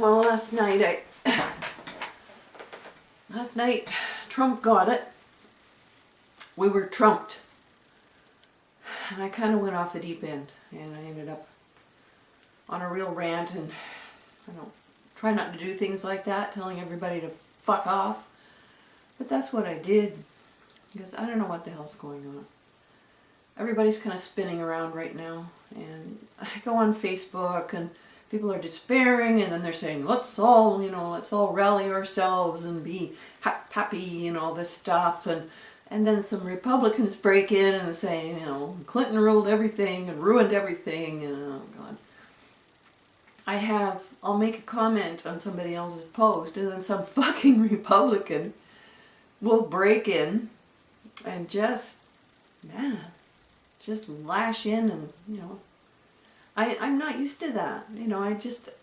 Well, last night Trump got it. We were trumped. And I kind of went off the deep end, and I ended up on a real rant, and I don't try not to do things like that, telling everybody to fuck off. But that's what I did, because I don't know what the hell's going on. Everybody's kind of spinning around right now, and I go on Facebook, and people are despairing, and then they're saying, let's all rally ourselves and be happy and all this stuff, and then some Republicans break in and say, Clinton ruled everything and ruined everything, and oh God. I'll make a comment on somebody else's post, and then some fucking Republican will break in and just lash in, and I'm not used to that.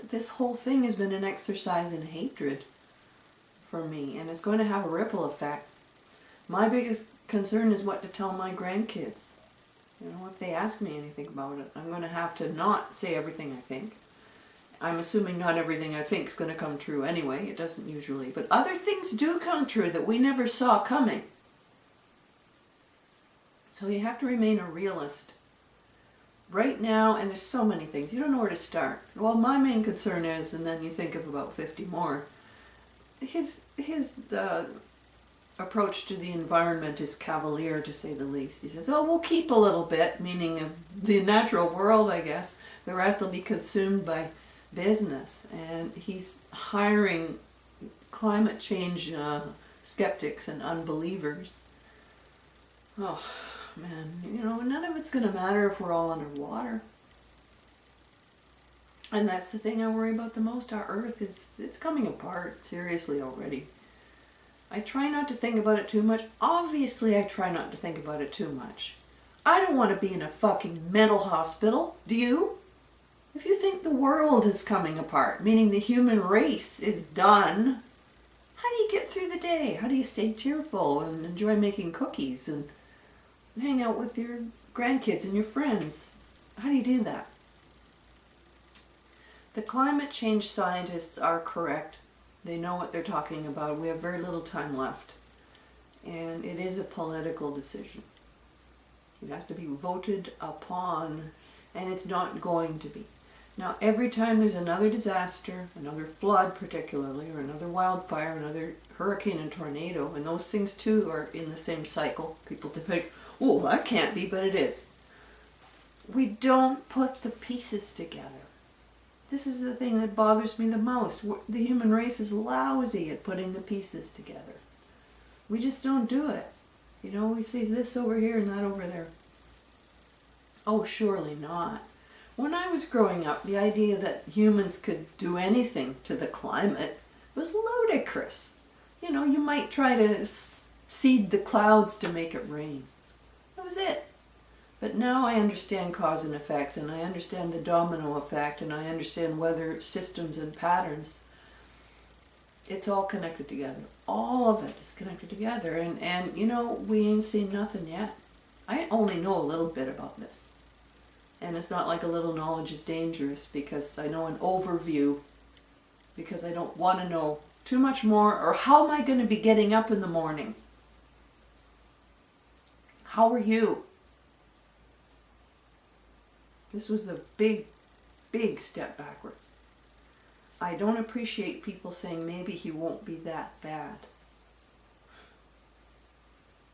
This whole thing has been an exercise in hatred for me, and it's going to have a ripple effect. My biggest concern is what to tell my grandkids. If they ask me anything about it, I'm going to have to not say everything I think. I'm assuming not everything I think is going to come true anyway. It doesn't usually. But other things do come true that we never saw coming. So you have to remain a realist. Right now, and there's so many things, you don't know where to start. Well, my main concern is, and then you think of about 50 more, his approach to the environment is cavalier, to say the least. He says, we'll keep a little bit, meaning of the natural world, I guess. The rest will be consumed by business. And he's hiring climate change skeptics and unbelievers. Oh, man, none of it's going to matter if we're all underwater. And that's the thing I worry about the most. Our Earth it's coming apart, seriously, already. I try not to think about it too much. Obviously, I try not to think about it too much. I don't want to be in a fucking mental hospital. Do you? If you think the world is coming apart, meaning the human race is done, how do you get through the day? How do you stay cheerful and enjoy making cookies and hang out with your grandkids and your friends? How do you do that? The climate change scientists are correct. They know what they're talking about. We have very little time left. And it is a political decision. It has to be voted upon, and it's not going to be. Now, every time there's another disaster, another flood particularly, or another wildfire, another hurricane and tornado, and those things too are in the same cycle. People think, oh, that can't be, but it is. We don't put the pieces together. This is the thing that bothers me the most. The human race is lousy at putting the pieces together. We just don't do it. We see this over here and that over there. Oh, surely not. When I was growing up, the idea that humans could do anything to the climate was ludicrous. You might try to seed the clouds to make it rain. That was it. But now I understand cause and effect, and I understand the domino effect, and I understand weather systems and patterns. It's all connected together. All of it is connected together. And we ain't seen nothing yet. I only know a little bit about this. And it's not like a little knowledge is dangerous, because I know an overview, because I don't want to know too much more, or how am I going to be getting up in the morning? How are you? This was a big, big step backwards. I don't appreciate people saying maybe he won't be that bad.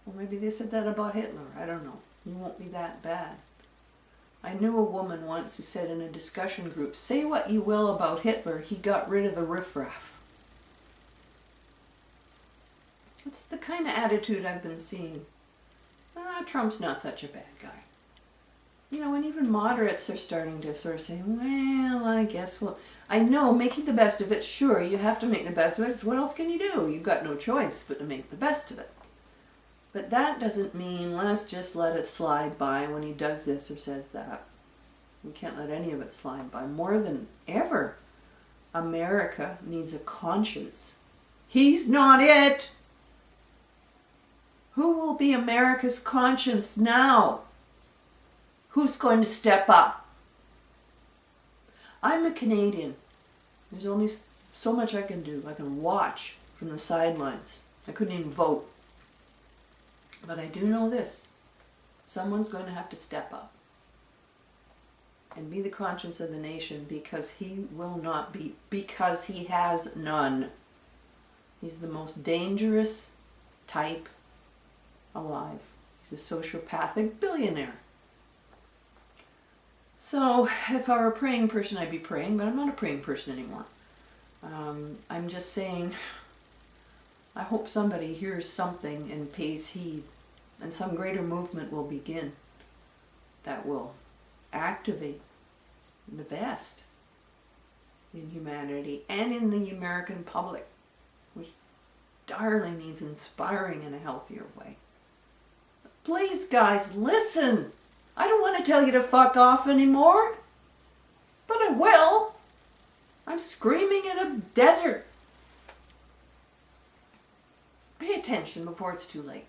Well, maybe they said that about Hitler. I don't know. He won't be that bad. I knew a woman once who said in a discussion group, say what you will about Hitler, he got rid of the riffraff. It's the kind of attitude I've been seeing. Trump's not such a bad guy. And even moderates are starting to sort of say, well, I guess I know, making the best of it, sure, you have to make the best of it. What else can you do? You've got no choice but to make the best of it. But that doesn't mean let's just let it slide by when he does this or says that. We can't let any of it slide by. More than ever, America needs a conscience. He's not it. Who will be America's conscience now? Who's going to step up? I'm a Canadian. There's only so much I can do. I can watch from the sidelines. I couldn't even vote. But I do know this. Someone's going to have to step up and be the conscience of the nation, because he will not be, because he has none. He's the most dangerous type alive. He's a sociopathic billionaire. So if I were a praying person, I'd be praying, but I'm not a praying person anymore. I'm just saying, I hope somebody hears something and pays heed, and some greater movement will begin that will activate the best in humanity and in the American public, which darling needs inspiring in a healthier way. Please, guys, listen. I don't want to tell you to fuck off anymore, but I will. I'm screaming in a desert. Pay attention before it's too late.